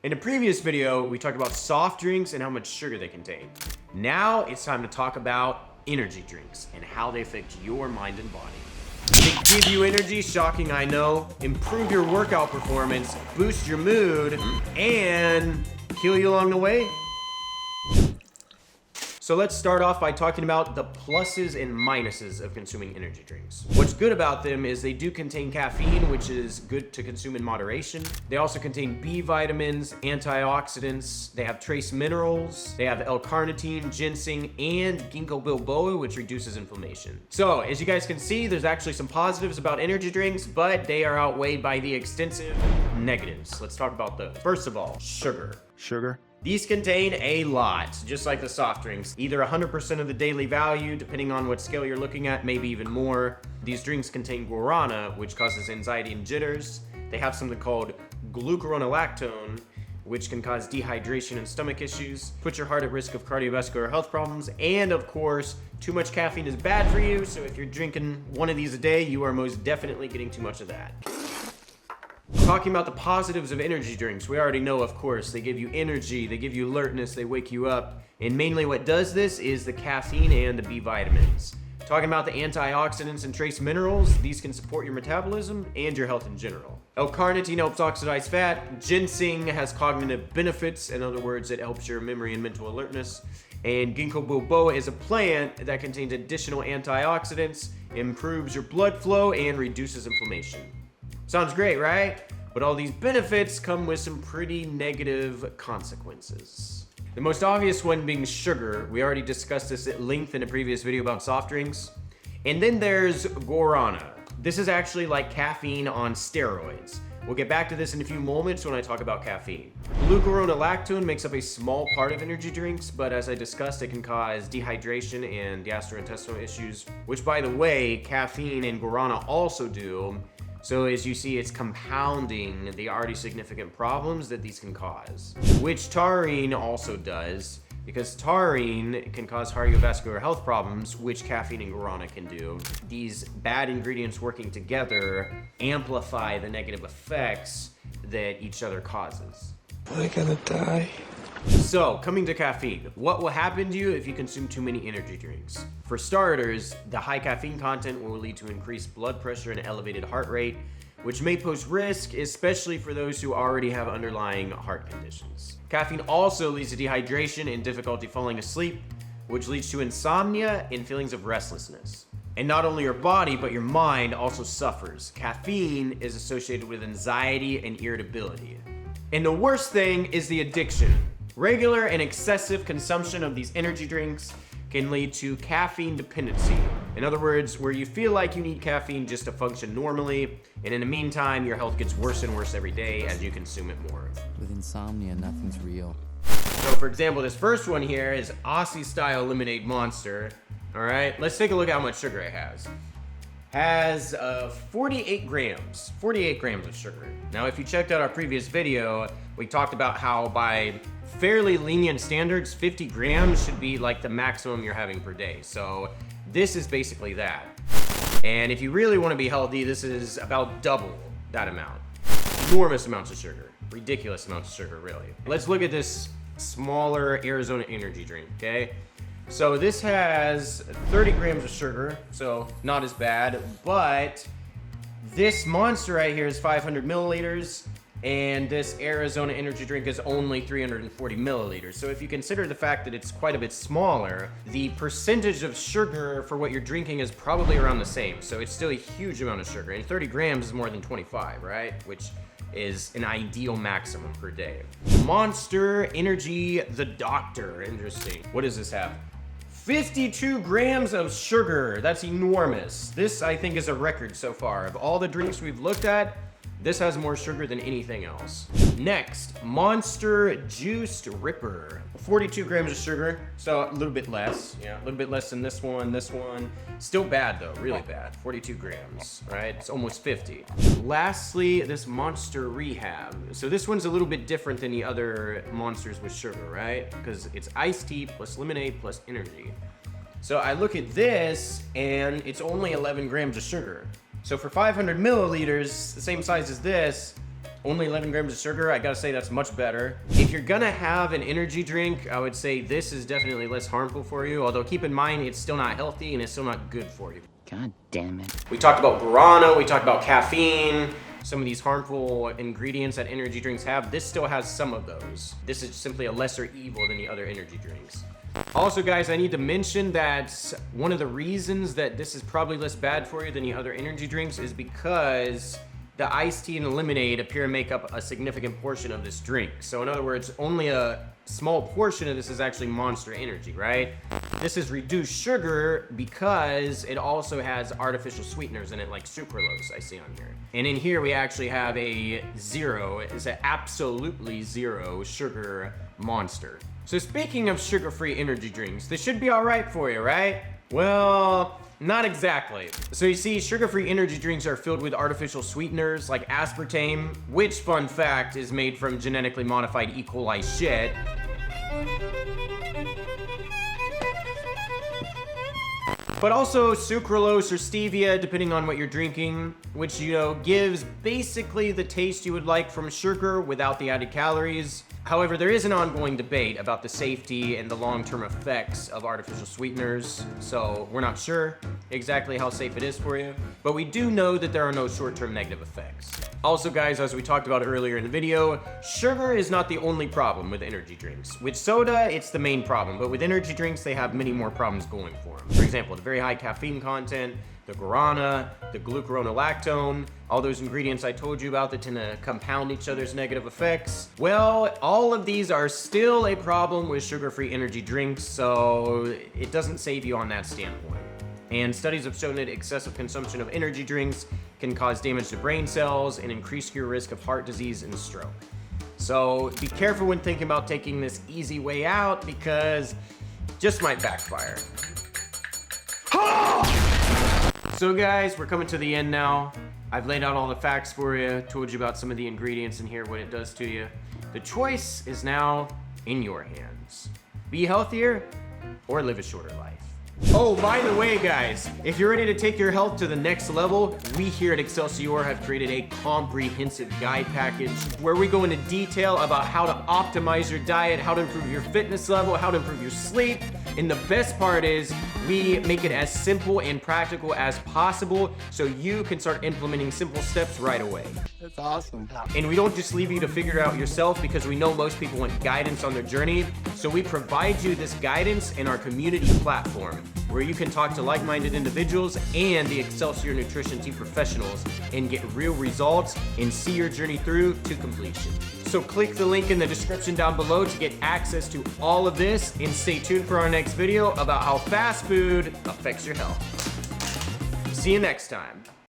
In a previous video, we talked about soft drinks and how much sugar they contain. Now it's time to talk about energy drinks and how they affect your mind and body. They give you energy, shocking I know, improve your workout performance, boost your mood, and kill you along the way. So let's start off by talking about the pluses and minuses of consuming energy drinks. What's good about them is they do contain caffeine, which is good to consume in moderation. They also contain B vitamins, antioxidants, they have trace minerals, they have L-carnitine, ginseng, and ginkgo biloba, which reduces inflammation. So as you guys can see, there's actually some positives about energy drinks, but they are outweighed by the extensive negatives. Let's talk about those. First of all, sugar. These contain a lot, just like the soft drinks, either 100% of the daily value, depending on what scale you're looking at, maybe even more. These drinks contain guarana, which causes anxiety and jitters. They have something called glucuronolactone, which can cause dehydration and stomach issues, put your heart at risk of cardiovascular health problems, and of course, too much caffeine is bad for you, so if you're drinking one of these a day, you are most definitely getting too much of that. Talking about the positives of energy drinks, we already know, of course, they give you energy, they give you alertness, they wake you up. And mainly what does this is the caffeine and the B vitamins. Talking about the antioxidants and trace minerals, these can support your metabolism and your health in general. L-carnitine helps oxidize fat. Ginseng has cognitive benefits. In other words, it helps your memory and mental alertness. And ginkgo biloba is a plant that contains additional antioxidants, improves your blood flow, and reduces inflammation. Sounds great, right? But all these benefits come with some pretty negative consequences. The most obvious one being sugar. We already discussed this at length in a previous video about soft drinks. And then there's guarana. This is actually like caffeine on steroids. We'll get back to this in a few moments when I talk about caffeine. Glucuronolactone makes up a small part of energy drinks, but as I discussed, it can cause dehydration and gastrointestinal issues, which by the way, caffeine and guarana also do. So as you see, it's compounding the already significant problems that these can cause, which taurine also does, because taurine can cause cardiovascular health problems, which caffeine and guarana can do. These bad ingredients working together amplify the negative effects that each other causes. Am I gonna die? So, coming to caffeine, what will happen to you if you consume too many energy drinks? For starters, the high caffeine content will lead to increased blood pressure and elevated heart rate, which may pose risk, especially for those who already have underlying heart conditions. Caffeine also leads to dehydration and difficulty falling asleep, which leads to insomnia and feelings of restlessness. And not only your body, but your mind also suffers. Caffeine is associated with anxiety and irritability. And the worst thing is the addiction. Regular and excessive consumption of these energy drinks can lead to caffeine dependency. In other words, where you feel like you need caffeine just to function normally, and in the meantime, your health gets worse and worse every day as you consume it more. With insomnia, nothing's real. So for example, this first one here is Aussie style lemonade monster. All right, let's take a look at how much sugar it has. Has 48 grams of sugar. Now, if you checked out our previous video, we talked about how by fairly lenient standards, 50 grams should be like the maximum you're having per day. So this is basically that. And if you really want to be healthy, this is about double that amount. Enormous amounts of sugar. Ridiculous amounts of sugar, really. Let's look at this smaller Arizona energy drink, okay? So this has 30 grams of sugar, so not as bad, but this monster right here is 500 milliliters, and this Arizona energy drink is only 340 milliliters. So if you consider the fact that it's quite a bit smaller, the percentage of sugar for what you're drinking is probably around the same. So it's still a huge amount of sugar, and 30 grams is more than 25, right? Which is an ideal maximum per day. Monster Energy the Doctor, interesting. What does this have? 52 grams of sugar, that's enormous. This, I think, is a record so far. Of all the drinks we've looked at, this has more sugar than anything else. Next, Monster Juiced Ripper. 42 grams of sugar, so a little bit less. Yeah, a little bit less than this one, Still bad though, really bad. 42 grams, right? It's almost 50. Lastly, this Monster Rehab. So this one's a little bit different than the other monsters with sugar, right? Because it's iced tea plus lemonade plus energy. So I look at this and it's only 11 grams of sugar. So for 500 milliliters, the same size as this, only 11 grams of sugar. I gotta say that's much better. If you're gonna have an energy drink, I would say this is definitely less harmful for you, although keep in mind it's still not healthy and it's still not good for you. God damn it. We talked about guarana, we talked about caffeine, some of these harmful ingredients that energy drinks have. This still has some of those. This is simply a lesser evil than the other energy drinks. Also guys, I need to mention that one of the reasons that this is probably less bad for you than the other energy drinks is because the iced tea and lemonade appear to make up a significant portion of this drink. So in other words, only a small portion of this is actually Monster Energy, right? This is reduced sugar because it also has artificial sweeteners in it like sucralose I see on here. And in here we actually have a zero, it's an absolutely zero sugar Monster. So speaking of sugar-free energy drinks, this should be all right for you, right? Well, not exactly. So you see, sugar-free energy drinks are filled with artificial sweeteners like aspartame, which, fun fact, is made from genetically modified E. coli shit. But also sucralose or stevia, depending on what you're drinking, which, you know, gives basically the taste you would like from sugar without the added calories. However, there is an ongoing debate about the safety and the long-term effects of artificial sweeteners, so we're not sure exactly how safe it is for you, but we do know that there are no short-term negative effects. Also guys, as we talked about earlier in the video, sugar is not the only problem with energy drinks. With soda, it's the main problem, but with energy drinks, they have many more problems going for them. For example, the very high caffeine content, the guarana, the glucuronolactone, all those ingredients I told you about that tend to compound each other's negative effects. Well, all of these are still a problem with sugar-free energy drinks, so it doesn't save you on that standpoint. And studies have shown that excessive consumption of energy drinks can cause damage to brain cells and increase your risk of heart disease and stroke. So be careful when thinking about taking this easy way out because it just might backfire. So guys, we're coming to the end now. I've laid out all the facts for you, told you about some of the ingredients in here, what it does to you. The choice is now in your hands. Be healthier or live a shorter life. Oh, by the way, guys, if you're ready to take your health to the next level, we here at Excelsior have created a comprehensive guide package where we go into detail about how to optimize your diet, how to improve your fitness level, how to improve your sleep. And the best part is we make it as simple and practical as possible so you can start implementing simple steps right away. That's awesome. And we don't just leave you to figure it out yourself because we know most people want guidance on their journey. So we provide you this guidance in our community platform where you can talk to like-minded individuals and the Excelsior Nutrition Team professionals and get real results and see your journey through to completion. So click the link in the description down below to get access to all of this and stay tuned for our next video about how fast food affects your health. See you next time.